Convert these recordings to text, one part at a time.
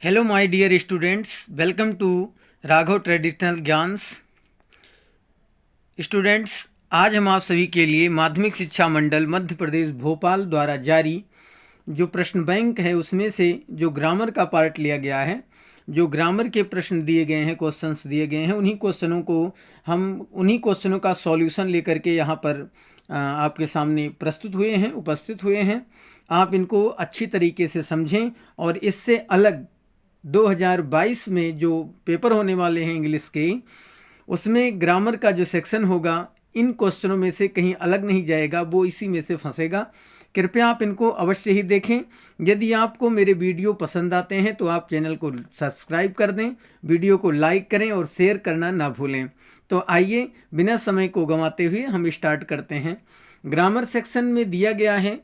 Hello my dear students, welcome to Raghav traditional ज्ञान्स। Students, आज हम आप सभी के लिए माध्यमिक शिक्षा मंडल मध्य प्रदेश भोपाल द्वारा जारी जो प्रश्न बैंक है उसमें से जो ग्रामर का पार्ट लिया गया है, जो ग्रामर के प्रश्न दिए गए हैं, क्वेश्चंस दिए गए हैं, उन्हीं क्वेश्चनों का सॉल्यूशन लेकर के यहाँ पर आपके सामने उपस्थित हुए हैं। आप इनको अच्छी तरीके से समझें और इससे अलग 2022 में जो पेपर होने वाले हैं इंग्लिश के, उसमें ग्रामर का जो सेक्शन होगा इन क्वेश्चनों में से कहीं अलग नहीं जाएगा, वो इसी में से फंसेगा। कृपया आप इनको अवश्य ही देखें। यदि आपको मेरे वीडियो पसंद आते हैं तो आप चैनल को सब्सक्राइब कर दें, वीडियो को लाइक करें और शेयर करना ना भूलें। तो आइए बिना समय को गंवाते हुए हम स्टार्ट करते हैं। ग्रामर सेक्शन में दिया गया है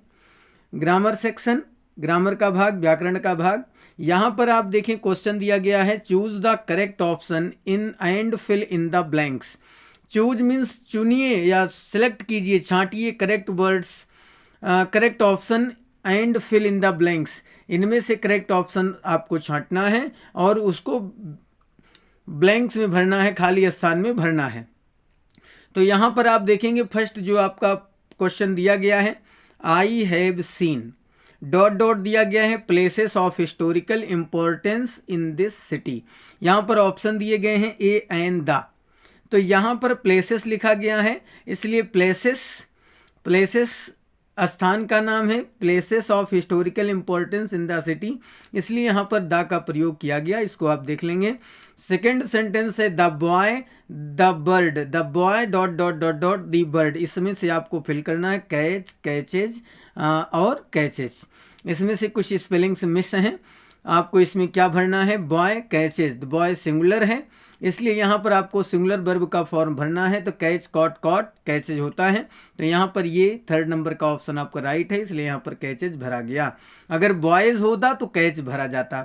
ग्रामर सेक्शन, ग्रामर का भाग, व्याकरण का भाग। यहाँ पर आप देखें क्वेश्चन दिया गया है, choose the correct option in and fill in the blanks. Choose means चुनिए या सिलेक्ट कीजिए, छांटिए correct words, correct option and fill in the blanks. इनमें से करेक्ट ऑप्शन आपको छांटना है और उसको ब्लैंक्स में भरना है, खाली स्थान में भरना है। तो यहाँ पर आप देखेंगे फर्स्ट जो आपका क्वेश्चन दिया गया है, I have seen dot dot दिया गया है places of historical importance in this city. यहाँ पर ऑप्शन दिए गए हैं ए एंड द। तो यहाँ पर प्लेसेस लिखा गया है, इसलिए प्लेसेस स्थान का नाम है, places of historical importance in the city, इसलिए यहाँ पर द का प्रयोग किया गया। इसको आप देख लेंगे। सेकेंड सेंटेंस है the boy the bird, the boy dot dot dot dot the bird. इसमें से आपको फिल करना है कैच, कैचेज और कैचेज। इसमें से कुछ स्पेलिंग्स मिस हैं, आपको इसमें क्या भरना है, बॉय कैचेज। बॉय सिंगुलर है, इसलिए यहाँ पर आपको सिंगुलर वर्ब का फॉर्म भरना है। तो कैच कॉट कॉट कैचेज होता है, तो यहाँ पर ये थर्ड नंबर का ऑप्शन आपका राइट है, इसलिए यहाँ पर कैचेज भरा गया। अगर बॉयज होता तो कैच भरा जाता।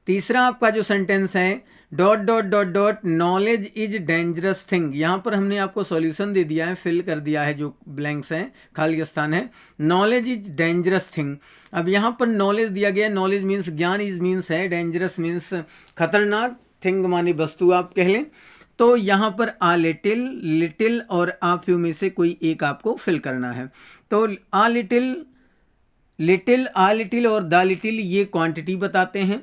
तीसरा आपका जो सेंटेंस है, dot dot dot dot knowledge is dangerous thing. यहाँ पर हमने आपको सॉल्यूशन दे दिया है, फिल कर दिया है, जो ब्लैंक्स हैं, खाली स्थान है। Knowledge is dangerous thing. अब यहाँ पर नॉलेज दिया गया, नॉलेज मीन्स ज्ञान, इज मीन्स है, डेंजरस मीन्स खतरनाक, थिंग मानी वस्तु आप कह लें। तो यहाँ पर आ लिटिल और आ फ्यू में से कोई एक आपको फिल करना है। तो आ लिटिल आ लिटिल और द लिटिल ये क्वांटिटी बताते हैं,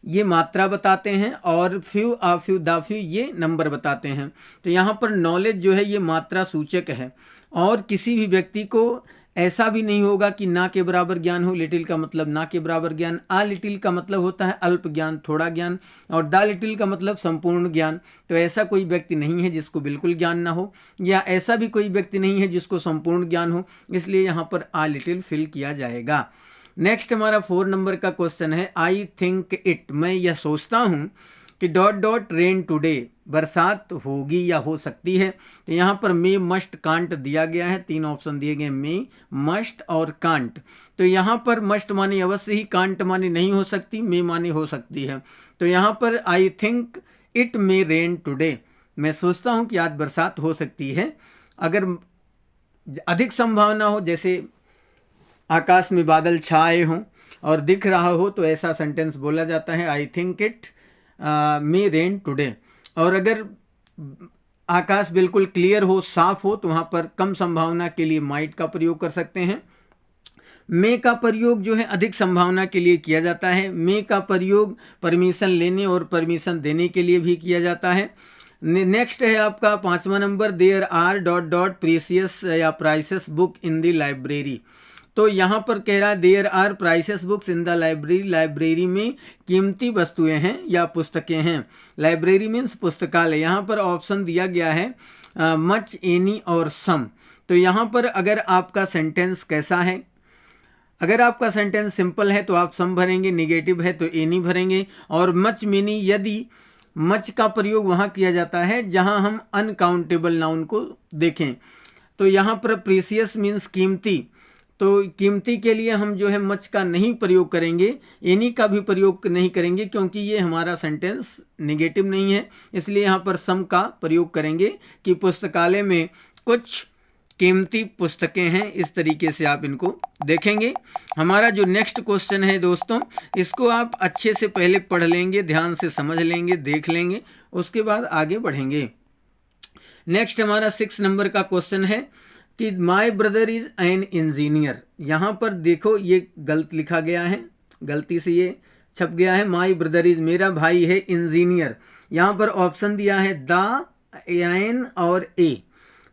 ये मात्रा बताते हैं, और few uh few the few ये नंबर बताते हैं। तो यहाँ पर नॉलेज जो है ये मात्रा सूचक है, और किसी भी व्यक्ति को ऐसा भी नहीं होगा कि ना के बराबर ज्ञान हो। लिटिल का मतलब ना के बराबर ज्ञान, आ लिटिल का मतलब होता है अल्प ज्ञान, थोड़ा ज्ञान, और द लिटिल का मतलब संपूर्ण ज्ञान। तो ऐसा कोई व्यक्ति नहीं है जिसको बिल्कुल ज्ञान ना हो, या ऐसा भी कोई व्यक्ति नहीं है जिसको संपूर्ण ज्ञान हो, इसलिए यहाँ पर आ लिटिल फिल किया जाएगा। नेक्स्ट हमारा 4 नंबर का क्वेश्चन है, आई थिंक इट, मैं यह सोचता हूँ कि डॉट डॉट रेन टुडे, बरसात होगी या हो सकती है। तो यहाँ पर मे, मस्ट, कांट दिया गया है, 3 ऑप्शन दिए गए, मे, मस्ट और कांट। तो यहाँ पर मस्ट मानी अवश्य ही, कांट मानी नहीं हो सकती, मे मानी हो सकती है। तो यहाँ पर I think it may rain today, मैं सोचता हूँ कि आज बरसात हो सकती है। अगर अधिक संभावना हो, जैसे आकाश में बादल छाए हों और दिख रहा हो, तो ऐसा सेंटेंस बोला जाता है I think it may rain today. और अगर आकाश बिल्कुल क्लियर हो, साफ हो, तो वहाँ पर कम संभावना के लिए माइट का प्रयोग कर सकते हैं। मे का प्रयोग जो है अधिक संभावना के लिए किया जाता है। मे का प्रयोग परमिशन लेने और परमिशन देने के लिए भी किया जाता है। नेक्स्ट है आपका 5वां number, there are dot dot precious या prices book in the library. तो यहाँ पर कह रहा है there are prices books in the library, library में कीमती वस्तुएं हैं या पुस्तकें हैं। लाइब्रेरी मीन्स पुस्तकालय। यहाँ पर ऑप्शन दिया गया है मच, एनी और सम। तो यहाँ पर अगर आपका सेंटेंस कैसा है, अगर आपका सेंटेंस सिंपल है तो आप सम भरेंगे, निगेटिव है तो एनी भरेंगे, और मच मेनी, यदि मच का प्रयोग वहाँ किया जाता है जहाँ हम अनकाउंटेबल नाउन को देखें। तो यहाँ पर प्रीसियस मीन्स कीमती, तो कीमती के लिए हम जो है मच का नहीं प्रयोग करेंगे, एनी का भी प्रयोग नहीं करेंगे, क्योंकि ये हमारा सेंटेंस नेगेटिव नहीं है। इसलिए यहाँ पर सम का प्रयोग करेंगे कि पुस्तकालय में कुछ कीमती पुस्तकें हैं। इस तरीके से आप इनको देखेंगे। हमारा जो नेक्स्ट क्वेश्चन है दोस्तों, इसको आप अच्छे से पहले पढ़ लेंगे, ध्यान से समझ लेंगे, देख लेंगे, उसके बाद आगे बढ़ेंगे। नेक्स्ट हमारा 6 नंबर का क्वेश्चन है कि my brother is an engineer. यहाँ पर देखो ये गलत लिखा गया है, गलती से ये छप गया है। माय ब्रदर इज, मेरा भाई है इंजीनियर। यहाँ पर ऑप्शन दिया है द, एन और ए।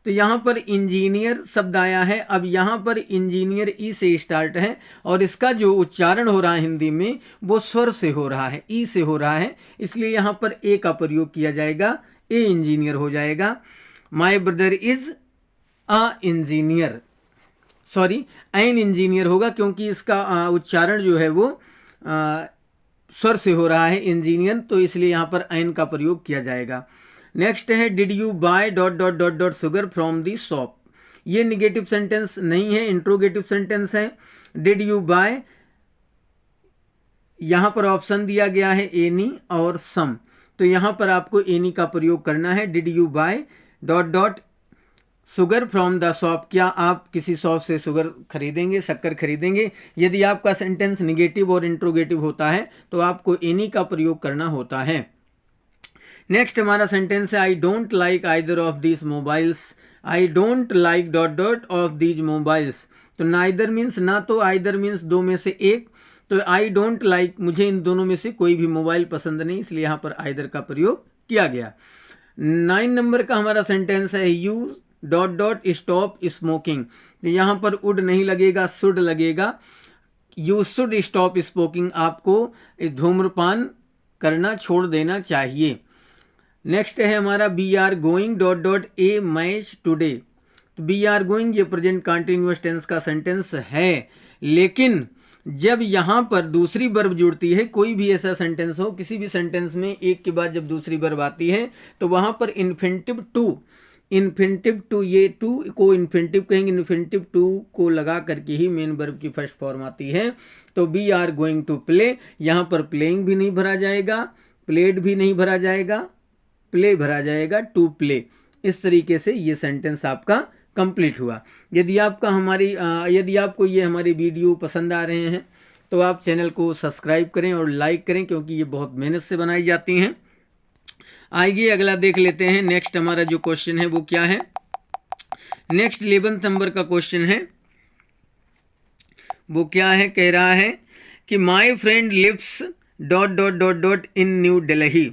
तो यहाँ पर इंजीनियर शब्द आया है। अब यहाँ पर इंजीनियर ई से स्टार्ट है और इसका जो उच्चारण हो रहा है हिंदी में वो स्वर से हो रहा है, ई से हो रहा है, इसलिए यहाँ पर ए का प्रयोग किया जाएगा, ए इंजीनियर हो जाएगा। My brother is a engineer, sorry an engineer होगा क्योंकि इसका उच्चारण जो है वो स्वर से हो रहा है इंजीनियर, तो इसलिए यहाँ पर एन का प्रयोग किया जाएगा। नेक्स्ट है did you buy dot dot dot dot sugar from the shop. ये निगेटिव सेंटेंस नहीं है, इंट्रोगेटिव सेंटेंस है। डिड यू बाय, यहाँ पर ऑप्शन दिया गया है एनी और सम, तो यहाँ पर आपको एनी का प्रयोग करना है। Did you buy dot dot sugar from the shop, क्या आप किसी शॉप से शुगर खरीदेंगे, शक्कर खरीदेंगे। यदि आपका सेंटेंस निगेटिव और इंट्रोगेटिव होता है तो आपको एनी का प्रयोग करना होता है। नेक्स्ट हमारा सेंटेंस है I don't like either of these mobiles. I don't like dot dot of these mobiles, तो नाइदर मीन्स ना, तो आइदर मीन्स दो में से एक, तो आई डोंट लाइक, मुझे इन दोनों में से कोई भी मोबाइल पसंद नहीं, इसलिए यहाँ पर आइदर का प्रयोग किया गया। 9 नंबर का हमारा सेंटेंस है you dot dot stop smoking. तो यहाँ पर वुड नहीं लगेगा, शुड लगेगा। यू शुड स्टॉप स्मोकिंग, आपको धूम्रपान करना छोड़ देना चाहिए। नेक्स्ट है हमारा we are going dot dot a match today. तो बी आर गोइंग ये प्रेजेंट कंटिन्यूअस टेंस का सेंटेंस है, लेकिन जब यहाँ पर दूसरी वर्ब जुड़ती है, कोई भी ऐसा सेंटेंस हो, किसी भी सेंटेंस में एक के बाद जब दूसरी वर्ब आती है तो वहाँ पर इन्फिनिटिव टू, इन्फिनिटिव टू, ये टू को इन्फिनिटिव कहेंगे, इन्फिनिटिव टू को लगा करके ही मेन वर्ब की फर्स्ट फॉर्म आती है। तो we are going to play, यहाँ पर प्लेइंग भी नहीं भरा जाएगा, प्लेड भी नहीं भरा जाएगा, प्ले भरा जाएगा, टू प्ले। इस तरीके से ये सेंटेंस आपका कंप्लीट हुआ। यदि आपको ये हमारी वीडियो पसंद आ रहे हैं तो आप चैनल को सब्सक्राइब करें और लाइक करें, क्योंकि ये बहुत मेहनत से बनाई जाती हैं। आइए अगला देख लेते हैं। नेक्स्ट हमारा जो क्वेश्चन है वो क्या है। नेक्स्ट 11 नंबर का क्वेश्चन है, वो क्या है, कह रहा है कि my friend lives dot dot dot dot in New Delhi.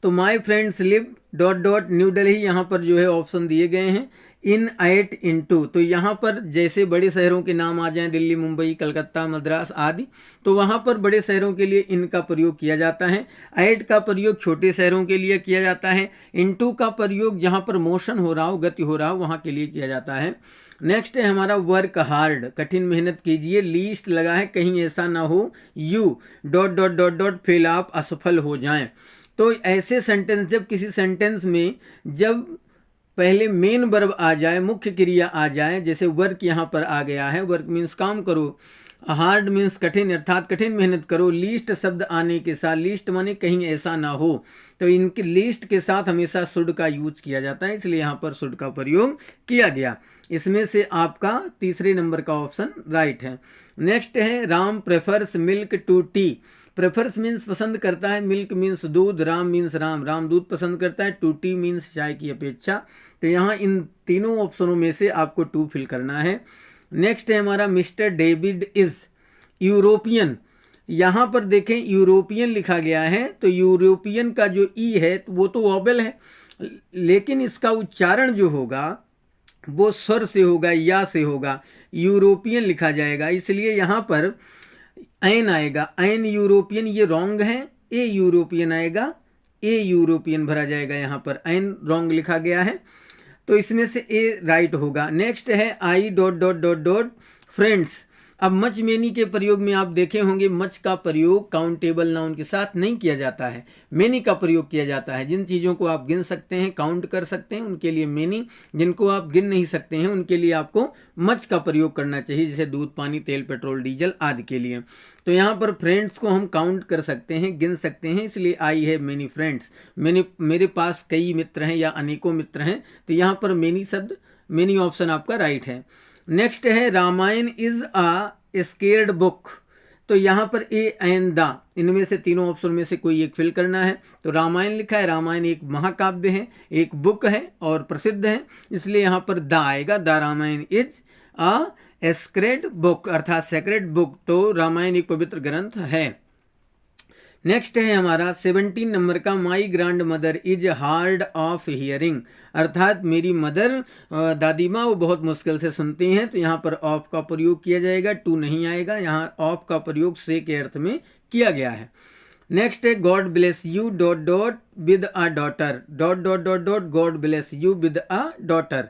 तो my friends live dot dot New Delhi, यहाँ पर जो है ऑप्शन दिए गए हैं इन 8 into, तो यहाँ पर जैसे बड़े शहरों के नाम आ जाएं, दिल्ली, मुंबई, कलकत्ता, मद्रास आदि, तो वहाँ पर बड़े शहरों के लिए इन का प्रयोग किया जाता है। 8 का प्रयोग छोटे शहरों के लिए किया जाता है। into का प्रयोग जहाँ पर मोशन हो रहा हो, गति हो रहा हो, वहाँ के लिए किया जाता है। नेक्स्ट है हमारा वर्क हार्ड, कठिन मेहनत कीजिए। लीस्ट लगा है, कहीं ऐसा ना हो you dot dot dot dot fail, आप असफल हो जाएं। तो ऐसे सेंटेंस, जब किसी सेंटेंस में जब पहले मेन वर्ब आ जाए, मुख्य क्रिया आ जाए, जैसे वर्क यहाँ पर आ गया है, वर्क मीन्स काम करो, हार्ड मीन्स कठिन, अर्थात कठिन मेहनत करो। लीस्ट शब्द आने के साथ, लीस्ट माने कहीं ऐसा ना हो, तो इनके लीस्ट के साथ हमेशा शुड का यूज किया जाता है, इसलिए यहाँ पर शुड का प्रयोग किया गया। इसमें से आपका तीसरे नंबर का ऑप्शन राइट है। नेक्स्ट है Ram prefers milk to tea. Prefers means पसंद करता है, मिल्क मीन्स दूध, राम मीन्स राम दूध पसंद करता है, टू टी मीन्स चाय की अपेक्षा। तो यहाँ इन तीनों ऑप्शनों में से आपको टू फिल करना है। नेक्स्ट है हमारा मिस्टर डेविड इज यूरोपियन। यहाँ पर देखें यूरोपियन लिखा गया है, तो यूरोपियन का जो ई है वो तो वॉवेल है, लेकिन इसका उच्चारण जो होगा वो स्वर से होगा, या से होगा, यूरोपियन लिखा जाएगा, इसलिए यहाँ पर एन आएगा। एन यूरोपियन ये रॉन्ग है, ए यूरोपियन आएगा, ए यूरोपियन भरा जाएगा, यहाँ पर एन रॉन्ग लिखा गया है, तो इसमें से ए राइट होगा। नेक्स्ट है I dot dot dot dot friends. अब मच मेनी के प्रयोग में आप देखे होंगे मच का प्रयोग काउंटेबल नाउन के साथ नहीं किया जाता है, मेनी का प्रयोग किया जाता है। जिन चीज़ों को आप गिन सकते हैं, काउंट कर सकते हैं, उनके लिए मेनी, जिनको आप गिन नहीं सकते हैं उनके लिए आपको मच का प्रयोग करना चाहिए, जैसे दूध, पानी, तेल, पेट्रोल, डीजल आदि के लिए। तो यहाँ पर फ्रेंड्स को हम काउंट कर सकते हैं, गिन सकते हैं, इसलिए आई है मेनी फ्रेंड्स। मेरे पास कई मित्र हैं या अनेकों मित्र हैं, तो यहाँ पर मेनी शब्द मेनी ऑप्शन आपका राइट है। नेक्स्ट है Ramayana is a scared book. तो यहाँ पर ए एंड द, इनमें से तीनों ऑप्शन में से कोई एक फिल करना है। तो रामायण लिखा है, रामायण एक महाकाव्य है, एक बुक है और प्रसिद्ध है, इसलिए यहाँ पर द आएगा। The Ramayan is a sacred book अर्थात सेक्रेड बुक। तो रामायण एक पवित्र ग्रंथ है। नेक्स्ट है हमारा 17 नंबर का, my grand mother is hard of hearing, अर्थात मेरी मदर दादी माँ वो बहुत मुश्किल से सुनती हैं। तो यहाँ पर ऑफ का प्रयोग किया जाएगा, टू नहीं आएगा, यहाँ ऑफ का प्रयोग से के अर्थ में किया गया है। नेक्स्ट है God bless you dot dot with a daughter, dot dot dot dot God bless you with a daughter.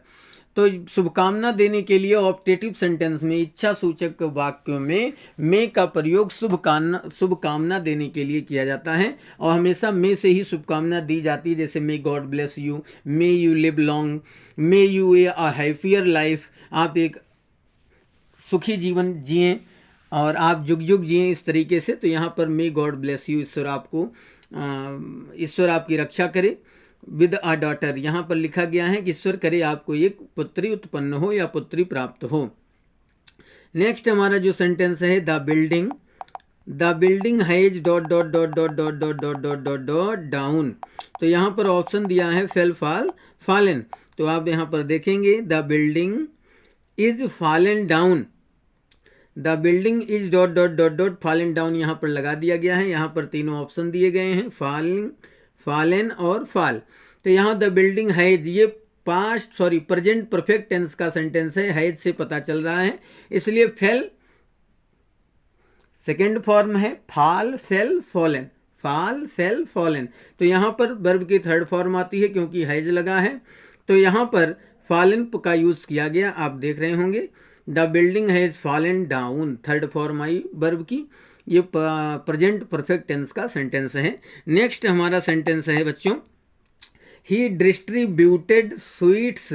तो शुभकामना देने के लिए ऑप्टेटिव सेंटेंस में, इच्छा सूचक वाक्यों में मे का प्रयोग शुभकामना देने के लिए किया जाता है और हमेशा मे से ही शुभकामना दी जाती है। जैसे may God bless you, may you live long, may U A happier life, आप एक सुखी जीवन जिएं और आप जुग जुग जिएं, इस तरीके से। तो यहाँ पर मे गॉड ब्लेस यू, ईश्वर आपकी रक्षा करे। विद अ डॉटर, यहाँ पर लिखा गया है कि ईश्वर करे आपको एक पुत्री उत्पन्न हो या पुत्री प्राप्त हो। नेक्स्ट हमारा जो सेंटेंस है, the building has dot dot dot dot dot dot dot dot dot dot down. तो यहाँ पर ऑप्शन दिया है फेल, फॉल, फॉलन। तो आप यहाँ पर देखेंगे the building is fallen down, the building is dot dot dot dot fallen down यहाँ पर लगा दिया गया है। यहाँ पर तीनों ऑप्शन दिए गए हैं, फॉलिंग, फॉलन और फॉल। तो यहाँ द बिल्डिंग हैज, ये प्रेजेंट परफेक्ट टेंस का सेंटेंस है, हैज से पता चल रहा है, इसलिए फेल सेकेंड फॉर्म है, fall, fail, fallen, fall, fail, fallen. तो यहाँ पर वर्ब की थर्ड फॉर्म आती है क्योंकि हैज लगा है। तो यहाँ पर फॉलन का यूज किया गया, आप देख रहे होंगे। The building has fallen down, third form I verb की। ये प्रेजेंट परफेक्ट टेंस का सेंटेंस है। नेक्स्ट हमारा सेंटेंस है बच्चों, ही डिस्ट्रीब्यूटेड स्वीट्स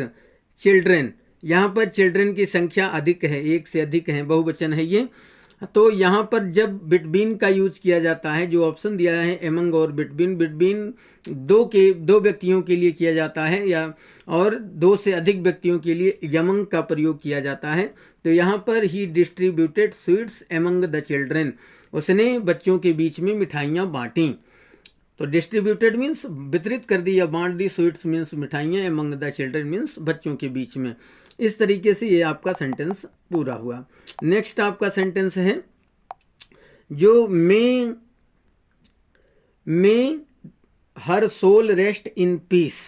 चिल्ड्रेन। यहाँ पर चिल्ड्रेन की संख्या अधिक है, एक से अधिक है, बहुवचन है ये। तो यहाँ पर जब बिटवीन का यूज किया जाता है, जो ऑप्शन दिया है एमंग और बिटवीन दो व्यक्तियों के लिए किया जाता है या और दो से अधिक व्यक्तियों के लिए यमंग का प्रयोग किया जाता है। तो यहाँ पर he distributed sweets among the children, उसने बच्चों के बीच में मिठाइयाँ बांटी। तो डिस्ट्रीब्यूटेड मीन्स वितरित कर दी या बांट दी, स्वीट्स मीन्स मिठाइयाँ, एमंग द चिल्ड्रेन मीन्स बच्चों के बीच में। इस तरीके से ये आपका सेंटेंस पूरा हुआ। नेक्स्ट आपका सेंटेंस है जो मे हर सोल रेस्ट इन पीस।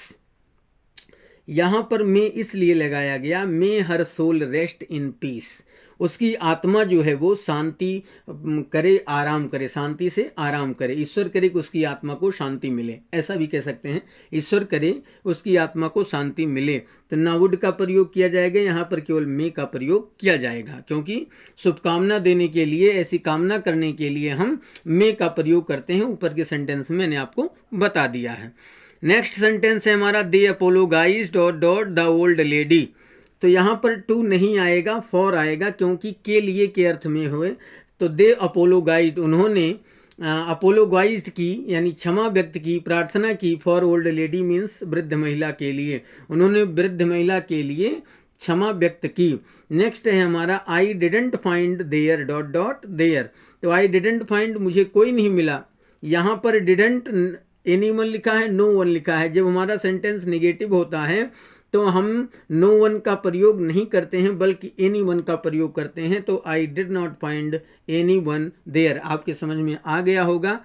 यहाँ पर मे इसलिए लगाया गया, मे हर सोल रेस्ट इन पीस, उसकी आत्मा जो है वो शांति करे, आराम करे, शांति से आराम करे। ईश्वर करे कि उसकी आत्मा को शांति मिले, ऐसा भी कह सकते हैं, ईश्वर करे उसकी आत्मा को शांति मिले। तो ना वुड का प्रयोग किया जाएगा, यहाँ पर केवल मे का प्रयोग किया जाएगा, क्योंकि शुभकामना देने के लिए, ऐसी कामना करने के लिए हम मे का प्रयोग करते हैं। ऊपर के सेंटेंस में मैंने आपको बता दिया है। नेक्स्ट सेंटेंस है हमारा, they apologise dot dot the old lady. तो यहाँ पर टू नहीं आएगा, फॉर आएगा, क्योंकि के लिए के अर्थ में हुए। तो दे अपोलोगाइज, उन्होंने अपोलोगाइज्ड की यानी क्षमा व्यक्त की, प्रार्थना की, फॉर ओल्ड लेडी मीन्स वृद्ध महिला के लिए, उन्होंने वृद्ध महिला के लिए क्षमा व्यक्त की। नेक्स्ट है हमारा, I didn't find there dot dot there. तो आई डिडंट फाइंड, मुझे कोई नहीं मिला। यहाँ पर डिडंट एनीवन लिखा है, नो वन लिखा है। जब हमारा सेंटेंस नेगेटिव होता है तो हम नो वन का प्रयोग नहीं करते हैं, बल्कि एनी वन का प्रयोग करते हैं। तो I did not find any one there. आपके समझ में आ गया होगा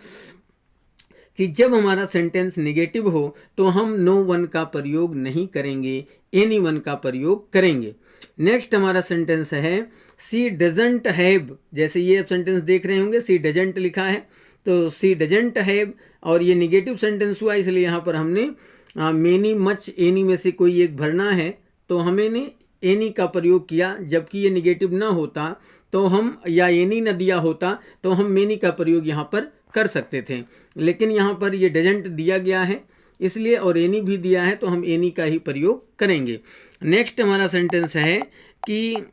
कि जब हमारा सेंटेंस नेगेटिव हो तो हम नो वन का प्रयोग नहीं करेंगे, एनी वन का प्रयोग करेंगे। नेक्स्ट हमारा सेंटेंस है, सी डजंट हैव। जैसे ये सेंटेंस देख रहे होंगे, सी डजंट लिखा है, तो सी डजंट हैव, और ये नेगेटिव सेंटेंस हुआ, इसलिए यहाँ पर हमने मेनी, मच, एनी में से कोई एक भरना है। तो हमने एनी का प्रयोग किया, जबकि ये निगेटिव ना होता तो हम, या एनी न दिया होता तो हम मेनी का प्रयोग यहाँ पर कर सकते थे। लेकिन यहाँ पर ये डजंट दिया गया है इसलिए, और एनी भी दिया है, तो हम एनी का ही प्रयोग करेंगे। नेक्स्ट हमारा सेंटेंस है कि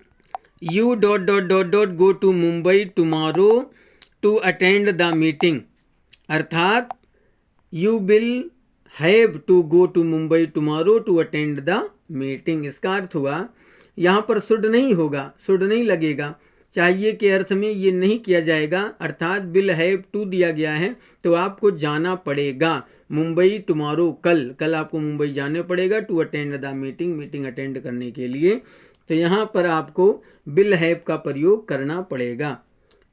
you dot dot dot dot go to Mumbai tomorrow to attend the meeting, अर्थात you will have to go to Mumbai tomorrow to attend the meeting. इसका अर्थ हुआ यहाँ पर शुड नहीं होगा, शुड नहीं लगेगा, चाहिए के अर्थ में ये नहीं किया जाएगा। अर्थात विल हैव टू दिया गया है तो आपको जाना पड़ेगा मुंबई टुमारो, कल आपको मुंबई जाने पड़ेगा to attend the meeting, meeting attend करने के लिए। तो यहाँ पर आपको विल हैव का प्रयोग करना पड़ेगा।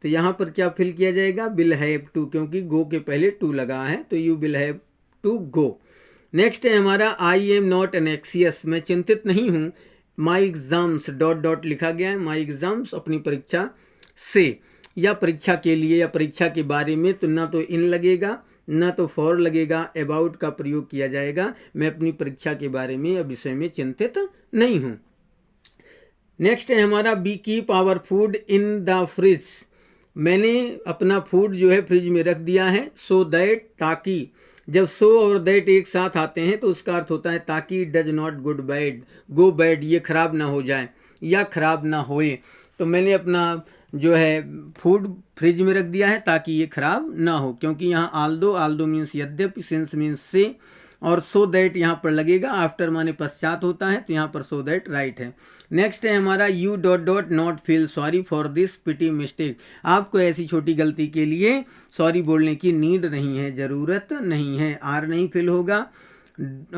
तो यहाँ पर क्या फिल किया जाएगा, विल हैव टू, क्योंकि गो के पहले टू लगा है तो you will have to go. Next है हमारा आई एम नॉट एनेक्सियस, मैं चिंतित नहीं हूँ। माई एग्जाम्स डॉट डॉट लिखा गया है, माई एग्जाम्स अपनी परीक्षा से या परीक्षा के लिए या परीक्षा के बारे में, तो ना तो इन लगेगा ना तो फॉर लगेगा, अबाउट का प्रयोग किया जाएगा। मैं अपनी परीक्षा के बारे में या विषय में चिंतित नहीं हूँ। नेक्स्ट है हमारा we keep our food in the fridge, मैंने अपना फूड जो है फ्रिज में रख दिया है। सो दैट, ताकि, जब सो और दैट एक साथ आते हैं तो उसका अर्थ होता है ताकि डज नॉट गो बैड, ये खराब ना हो जाए या खराब ना होए। तो मैंने अपना जो है फूड फ्रिज में रख दिया है ताकि ये खराब ना हो, क्योंकि यहाँ आल्दो मीन्स यद्यपि, सिंस मीन्स से, और सो दैट यहाँ पर लगेगा। आफ्टर माने पश्चात होता है तो यहाँ पर सो दैट राइट है। नेक्स्ट है हमारा you dot dot not feel sorry for this pity mistake, आपको ऐसी छोटी गलती के लिए सॉरी बोलने की नीड नहीं है, ज़रूरत नहीं है। आर नहीं फिल होगा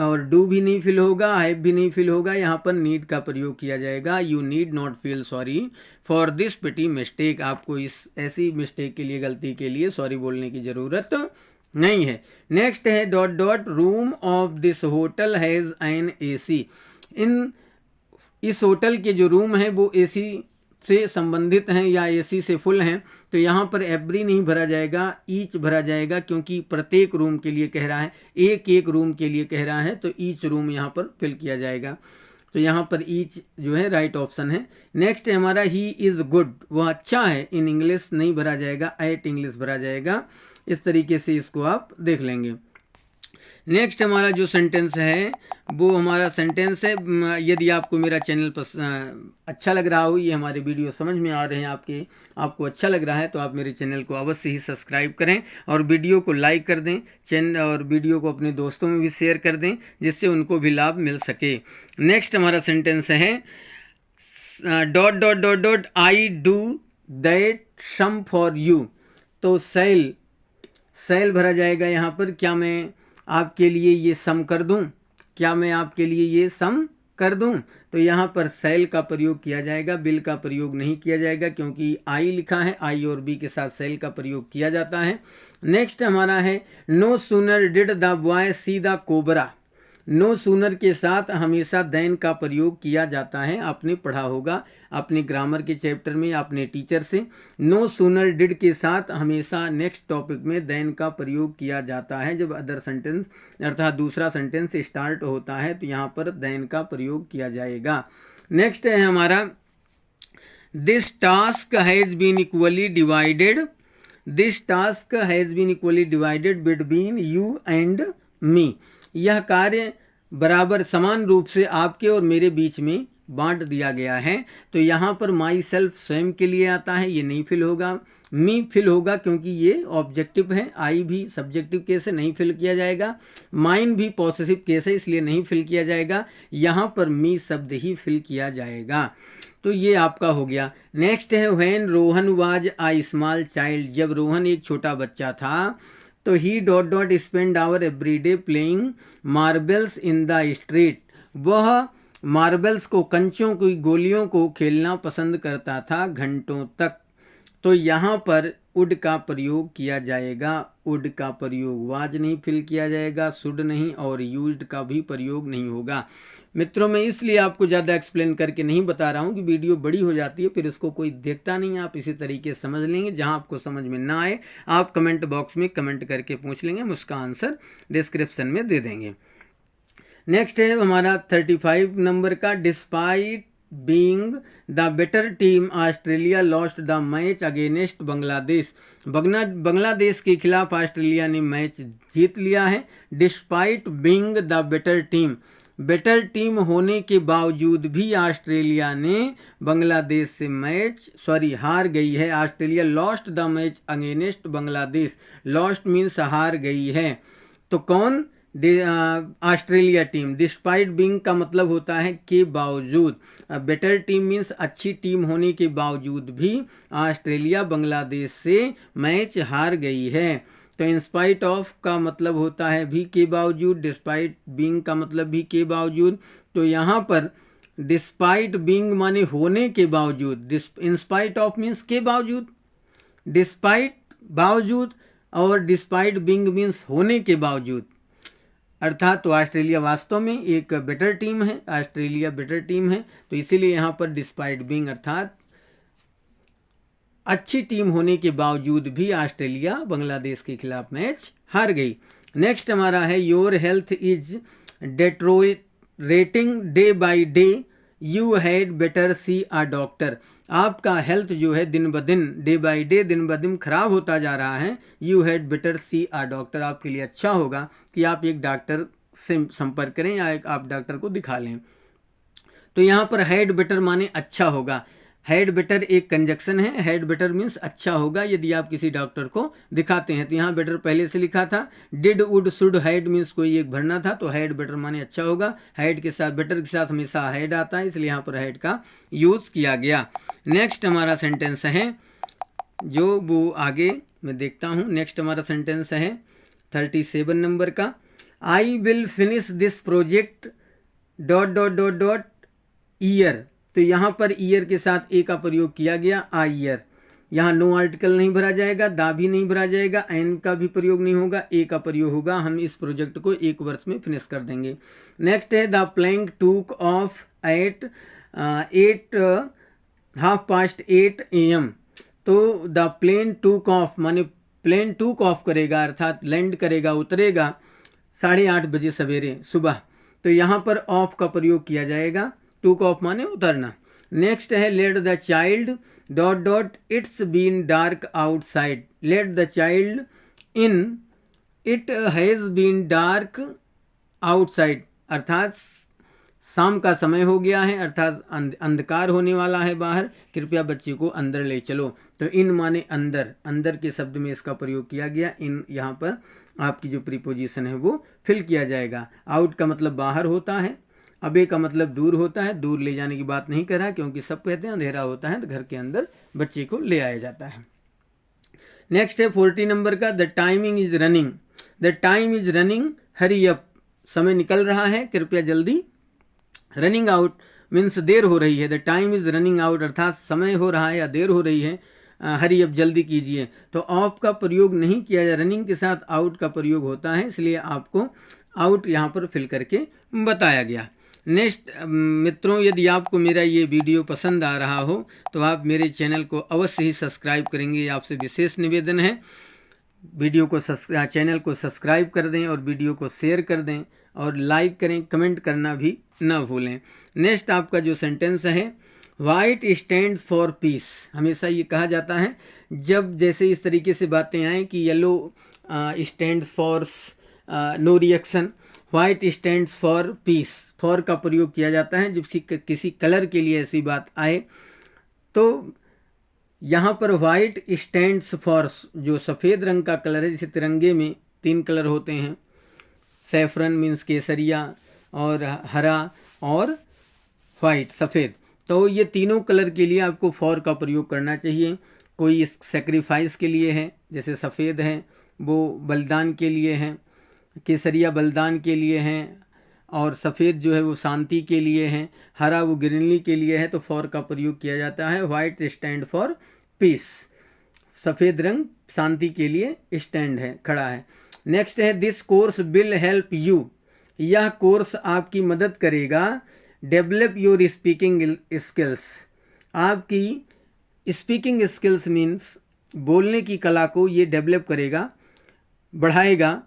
और डू भी नहीं फिल होगा, हैव भी नहीं फिल होगा, यहाँ पर नीड का प्रयोग किया जाएगा। You need not feel sorry for this pity mistake, आपको इस ऐसी मिस्टेक के लिए, गलती के लिए सॉरी बोलने की ज़रूरत नहीं है। नेक्स्ट है dot dot room of this hotel has an AC, इस होटल के जो रूम हैं वो एसी से संबंधित हैं या एसी से फुल हैं। तो यहाँ पर एवरी नहीं भरा जाएगा, ईच भरा जाएगा, क्योंकि प्रत्येक रूम के लिए कह रहा है, एक एक रूम के लिए कह रहा है, तो ईच रूम यहाँ पर फिल किया जाएगा। तो यहाँ पर ईच जो है राइट ऑप्शन है। नेक्स्ट है हमारा ही इज़ गुड, वह अच्छा है, इन इंग्लिश नहीं भरा जाएगा, एट इंग्लिश भरा जाएगा। इस तरीके से इसको आप देख लेंगे। नेक्स्ट हमारा जो सेंटेंस है वो हमारा सेंटेंस है, यदि आपको मेरा चैनल अच्छा लग रहा हो, ये हमारे वीडियो समझ में आ रहे हैं आपको अच्छा लग रहा है, तो आप मेरे चैनल को अवश्य ही सब्सक्राइब करें और वीडियो को लाइक कर दें, चैनल और वीडियो को अपने दोस्तों में भी शेयर कर दें, जिससे उनको भी लाभ मिल सके। नेक्स्ट हमारा सेंटेंस है dot dot dot dot I do that some for you, तो सेल भरा जाएगा यहाँ पर, क्या मैं आपके लिए ये सम कर दूं, क्या मैं आपके लिए ये सम कर दूं, तो यहाँ पर सेल का प्रयोग किया जाएगा, बिल का प्रयोग नहीं किया जाएगा, क्योंकि आई लिखा है, आई और बी के साथ सेल का प्रयोग किया जाता है। नेक्स्ट हमारा है no sooner did the boy see the cobra, no sooner के साथ हमेशा देन का प्रयोग किया जाता है, आपने पढ़ा होगा अपने ग्रामर के चैप्टर में अपने टीचर से। नो सूनर डिड के साथ हमेशा नेक्स्ट टॉपिक में देन का प्रयोग किया जाता है, जब अदर सेंटेंस अर्थात दूसरा सेंटेंस स्टार्ट होता है तो यहाँ पर देन का प्रयोग किया जाएगा। नेक्स्ट है हमारा this task has been equally divided, this task has been equally divided between you and me, यह कार्य बराबर समान रूप से आपके और मेरे बीच में बांट दिया गया है। तो यहाँ पर माई सेल्फ स्वयं के लिए आता है, ये नहीं फिल होगा, मी फिल होगा क्योंकि ये ऑब्जेक्टिव है, आई भी सब्जेक्टिव केस है, नहीं फिल किया जाएगा, माइन भी पॉसेसिव केस है, इसलिए नहीं फिल किया जाएगा, यहाँ पर मी शब्द ही फिल किया जाएगा। तो ये आपका हो गया। नेक्स्ट है when Rohan was a small child, जब रोहन एक छोटा बच्चा था तो he dot dot spend hour everyday playing marbles in the street, वह मार्बल्स को, कंचों की गोलियों को खेलना पसंद करता था घंटों तक। तो यहाँ पर वुड का प्रयोग किया जाएगा, वुड का प्रयोग वाज नहीं फिल किया जाएगा, शुड नहीं, और यूज्ड का भी प्रयोग नहीं होगा। मित्रों, मैं इसलिए आपको ज़्यादा एक्सप्लेन करके नहीं बता रहा हूँ कि वीडियो बड़ी हो जाती है, फिर इसको कोई देखता नहीं है। आप इसी तरीके से समझ लेंगे, जहाँ आपको समझ में ना आए आप कमेंट बॉक्स में कमेंट करके पूछ लेंगे, हम उसका आंसर डिस्क्रिप्शन में दे देंगे। नेक्स्ट है हमारा 35 नंबर का, despite being the better team Australia lost the match against Bangladesh, Bangladesh के खिलाफ ऑस्ट्रेलिया ने मैच जीत लिया है। Despite being the better team होने के बावजूद भी ऑस्ट्रेलिया ने बांग्लादेश से हार गई है। Australia lost the match against Bangladesh, lost means हार गई है। तो कौन, ऑस्ट्रेलिया टीम, डिस्पाइट बीइंग का मतलब होता है के बावजूद। बेटर टीम मीन्स अच्छी टीम होने के बावजूद भी ऑस्ट्रेलिया बांग्लादेश से मैच हार गई है। तो इंस्पाइट ऑफ का मतलब होता है भी के बावजूद, डिस्पाइट बीइंग का मतलब भी के बावजूद। तो यहाँ पर डिस्पाइट बीइंग माने होने के बावजूद, इंस्पाइट ऑफ मीन्स के बावजूद, डिस्पाइट बावजूद, और डिस्पाइट बीइंग मीन्स होने के बावजूद। अर्थात तो ऑस्ट्रेलिया वास्तव में एक बेटर टीम है, ऑस्ट्रेलिया बेटर टीम है, तो इसीलिए यहाँ पर डिस्पाइट बीइंग अर्थात अच्छी टीम होने के बावजूद भी ऑस्ट्रेलिया बांग्लादेश के खिलाफ मैच हार गई। नेक्स्ट हमारा है your health is deteriorating day by day, you had better see a doctor. आपका हेल्थ जो है दिन ब दिन, डे बाय डे, दिन ब दिन खराब होता जा रहा है। You had better see a doctor, आपके लिए अच्छा होगा कि आप एक डॉक्टर से संपर्क करें या एक आप डॉक्टर को दिखा लें। तो यहाँ पर हैड बेटर माने अच्छा होगा। हैड बेटर एक कंजक्शन है, हैड बेटर मीन्स अच्छा होगा यदि आप किसी डॉक्टर को दिखाते हैं। तो यहाँ बेटर पहले से लिखा था, did would should had means कोई एक भरना था, तो हैड बेटर माने अच्छा होगा। हैड के साथ, बेटर के साथ हमेशा हैड आता है, इसलिए यहाँ पर हैड का यूज़ किया गया। नेक्स्ट हमारा सेंटेंस है जो वो आगे मैं देखता हूँ। नेक्स्ट हमारा सेंटेंस है 37 नंबर का, I will finish this project dot dot dot dot year. तो यहाँ पर ईयर के साथ ए का प्रयोग किया गया, आ ईयर। यहाँ नो आर्टिकल नहीं भरा जाएगा, दा भी नहीं भरा जाएगा, एन का भी प्रयोग नहीं होगा, ए का प्रयोग होगा। हम इस प्रोजेक्ट को 1 वर्ष में फिनिश कर देंगे। नेक्स्ट है द प्लेन टूक ऑफ एट 8:30 AM। तो द प्लेन टूक ऑफ माने प्लेन टूक ऑफ करेगा अर्थात लैंड करेगा, उतरेगा 8:30 बजे सवेरे सुबह। तो यहाँ पर ऑफ का प्रयोग किया जाएगा, टूक ऑफ माने उतरना। नेक्स्ट है let the child dot dot it's been dark outside, let the child in, it has been dark outside अर्थात शाम का समय हो गया है, अर्थात अंधकार होने वाला है बाहर, कृपया बच्चे को अंदर ले चलो। तो इन माने अंदर, अंदर के शब्द में इसका प्रयोग किया गया। इन यहाँ पर आपकी जो प्रीपोजिशन है वो फिल किया जाएगा। आउट का मतलब बाहर होता है, अबे का मतलब दूर होता है, दूर ले जाने की बात नहीं कर रहा क्योंकि सब कहते हैं अंधेरा होता है तो घर के अंदर बच्चे को ले आया जाता है। नेक्स्ट है 40 नंबर का, the timing is running, the time is running hurry up, समय निकल रहा है कृपया जल्दी। रनिंग आउट मीन्स देर हो रही है, the time is running out अर्थात समय हो रहा है या देर हो रही है, हरी अप जल्दी कीजिए। तो ऑफ का प्रयोग नहीं किया जाए, रनिंग के साथ आउट का प्रयोग होता है, इसलिए आपको आउट यहाँ पर फिल करके बताया गया। नेक्स्ट मित्रों, यदि आपको मेरा ये वीडियो पसंद आ रहा हो तो आप मेरे चैनल को अवश्य ही सब्सक्राइब करेंगे, आपसे विशेष निवेदन है। वीडियो को चैनल को सब्सक्राइब कर दें और वीडियो को शेयर कर दें और लाइक करें, कमेंट करना भी ना भूलें। नेक्स्ट आपका जो सेंटेंस है, वाइट स्टैंड फॉर पीस। हमेशा ये कहा जाता है जब जैसे इस तरीके से बातें आएँ कि yellow stand for no reaction, white stand for peace, for का प्रयोग किया जाता है जब किसी कलर के लिए ऐसी बात आए। तो यहाँ पर वाइट स्टैंड्स फॉर, जो सफ़ेद रंग का कलर है, जैसे तिरंगे में 3 कलर होते हैं, सैफरन मीन्स केसरिया और हरा और वाइट सफ़ेद, तो ये तीनों कलर के लिए आपको फॉर का प्रयोग करना चाहिए। कोई सेक्रीफाइस के लिए है, जैसे सफ़ेद है वो बलिदान के लिए है, केसरिया बलिदान के लिए हैं, और सफ़ेद जो है वो शांति के लिए हैं, हरा वो ग्रीनली के लिए है, तो फॉर का प्रयोग किया जाता है। वाइट स्टैंड फॉर पीस, सफ़ेद रंग शांति के लिए स्टैंड है, खड़ा है। नेक्स्ट है this course will help you, यह कोर्स आपकी मदद करेगा, डेवलप योर स्पीकिंग स्किल्स, आपकी स्पीकिंग स्किल्स मीन्स बोलने की कला को ये डेवलप करेगा, बढ़ाएगा।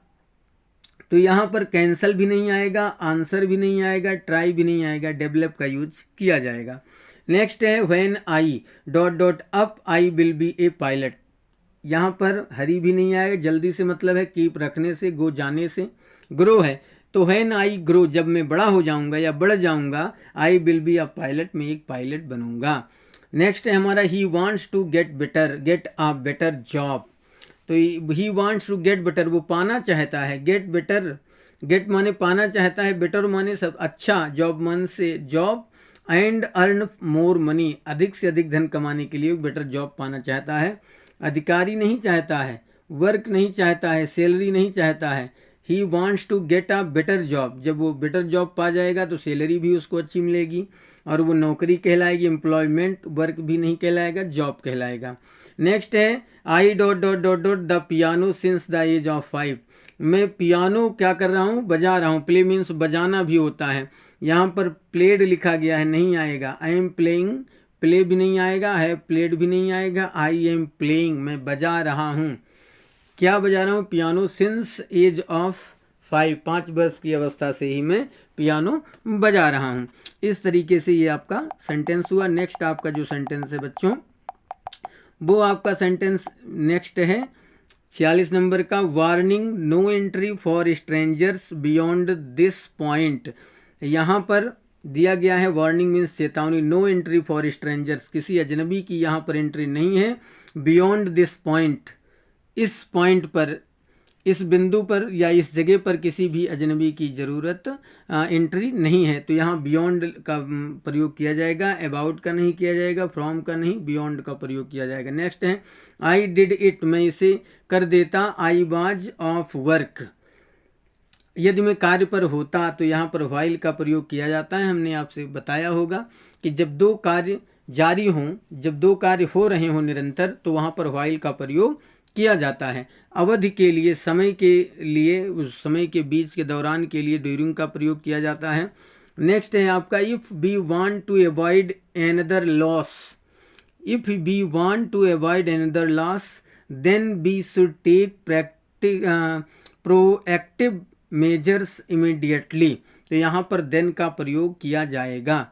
तो यहाँ पर कैंसल भी नहीं आएगा, आंसर भी नहीं आएगा, ट्राई भी नहीं आएगा, डेवलप का यूज किया जाएगा। नेक्स्ट है when I dot dot up I will B A pilot, यहाँ पर हरी भी नहीं आएगा, जल्दी से मतलब है कीप रखने से, गो जाने से, ग्रो है तो व्हेन आई ग्रो, जब मैं बड़ा हो जाऊँगा या बढ़ जाऊँगा, I will be a pilot, मैं एक पायलट बनूँगा। नेक्स्ट है हमारा he wants to get better, get a better job, तो he wants to get better, वो पाना चाहता है, गेट बेटर गेट माने पाना चाहता है, बेटर माने सब अच्छा, जॉब मन से job, and earn more money, अधिक से अधिक धन कमाने के लिए बेटर जॉब पाना चाहता है। अधिकारी नहीं चाहता है, वर्क नहीं चाहता है, सैलरी नहीं चाहता है। He wants to get a better job, जब वो बेटर जॉब पा जाएगा तो सैलरी भी उसको अच्छी मिलेगी और वो नौकरी कहलाएगी, एम्प्लॉयमेंट, वर्क भी नहीं कहलाएगा, जॉब कहलाएगा। नेक्स्ट है I dot dot dot dot the piano since the age of 5, मैं पियानो क्या कर रहा हूँ, बजा रहा हूँ। प्ले मीन्स बजाना भी होता है, यहाँ पर प्लेड लिखा गया है, नहीं आएगा। आई एम प्लेइंग, प्ले भी नहीं आएगा, है प्लेड भी नहीं आएगा। आई एम प्लेइंग, मैं बजा रहा हूँ। क्या बजा रहा हूँ, पियानो, सिंस एज ऑफ 5, 5 वर्ष की अवस्था से ही मैं पियानो बजा रहा हूँ। इस तरीके से ये आपका सेंटेंस हुआ। नेक्स्ट आपका जो सेंटेंस है बच्चों, वो आपका सेंटेंस नेक्स्ट है 46 नंबर का, warning, no entry for strangers beyond this point. यहाँ पर दिया गया है वार्निंग मीन्स चेतावनी, नो एंट्री फॉर स्ट्रेंजर्स, किसी अजनबी की यहाँ पर एंट्री नहीं है। बियॉन्ड दिस पॉइंट, इस पॉइंट पर, इस बिंदु पर या इस जगह पर किसी भी अजनबी की ज़रूरत एंट्री नहीं है। तो यहाँ बियॉन्ड का प्रयोग किया जाएगा, अबाउट का नहीं किया जाएगा, फ्रॉम का नहीं, बियॉन्ड का प्रयोग किया जाएगा। नेक्स्ट है आई डिड इट, मैं इसे कर देता। आई वाज ऑफ वर्क, यदि मैं कार्य पर होता तो यहाँ पर व्हाइल का प्रयोग किया जाता है। हमने आपसे बताया होगा कि जब दो कार्य जारी हों, जब दो कार्य हो रहे हों निरंतर, तो वहाँ पर व्हाइल का प्रयोग किया जाता है। अवधि के लिए, समय के लिए, उस समय के बीच के दौरान के लिए ड्यूरिंग का प्रयोग किया जाता है। नेक्स्ट है आपका if we want to avoid another loss, if we want to avoid another loss then we should take proactive measures immediately, तो यहाँ पर देन का प्रयोग किया जाएगा।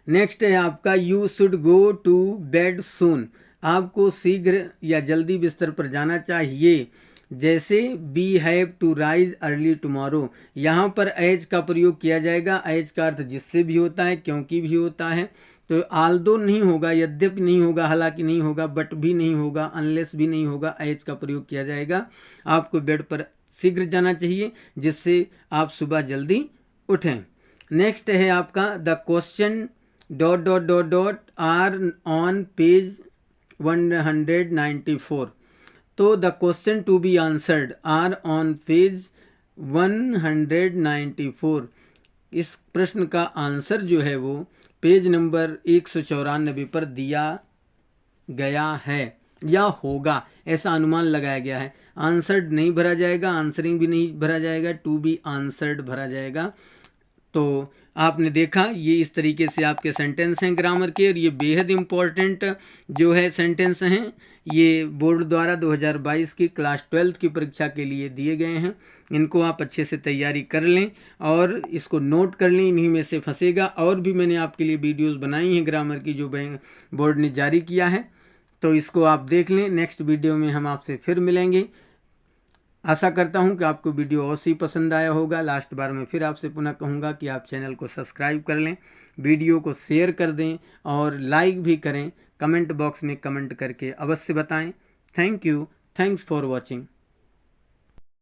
नेक्स्ट है आपका you should go to bed soon, आपको शीघ्र या जल्दी बिस्तर पर जाना चाहिए। जैसे we have to rise early tomorrow, यहाँ पर एज का प्रयोग किया जाएगा। एज का अर्थ जिससे भी होता है, क्योंकि भी होता है। तो आल्दो नहीं होगा, यद्यपि नहीं होगा, हालांकि नहीं होगा, बट भी नहीं होगा, अनलेस भी नहीं होगा, एज का प्रयोग किया जाएगा। आपको बेड पर शीघ्र जाना चाहिए जिससे आप सुबह जल्दी उठें। नेक्स्ट है आपका the question dot dot dot dot are on page 194, तो the question to be answered are on page 194, इस प्रश्न का आंसर जो है वो पेज नंबर 194 पर दिया गया है या होगा, ऐसा अनुमान लगाया गया है। आंसर्ड नहीं भरा जाएगा, आंसरिंग भी नहीं भरा जाएगा, टू बी आंसर्ड भरा जाएगा। तो आपने देखा ये इस तरीके से आपके सेंटेंस हैं ग्रामर के, और ये बेहद इम्पॉर्टेंट जो है सेंटेंस हैं, ये बोर्ड द्वारा 2022 की क्लास 12 की परीक्षा के लिए दिए गए हैं। इनको आप अच्छे से तैयारी कर लें और इसको नोट कर लें, इन्हीं में से फंसेगा। और भी मैंने आपके लिए वीडियोस बनाई हैं ग्रामर की जो बोर्ड ने जारी किया है, तो इसको आप देख लें। नेक्स्ट वीडियो में हम आपसे फिर मिलेंगे। आशा करता हूं कि आपको वीडियो अवश्य पसंद आया होगा। लास्ट बार मैं फिर आपसे पुनः कहूंगा कि आप चैनल को सब्सक्राइब कर लें, वीडियो को शेयर कर दें और लाइक भी करें। कमेंट बॉक्स में कमेंट करके अवश्य बताएं। Thank you, thanks for watching.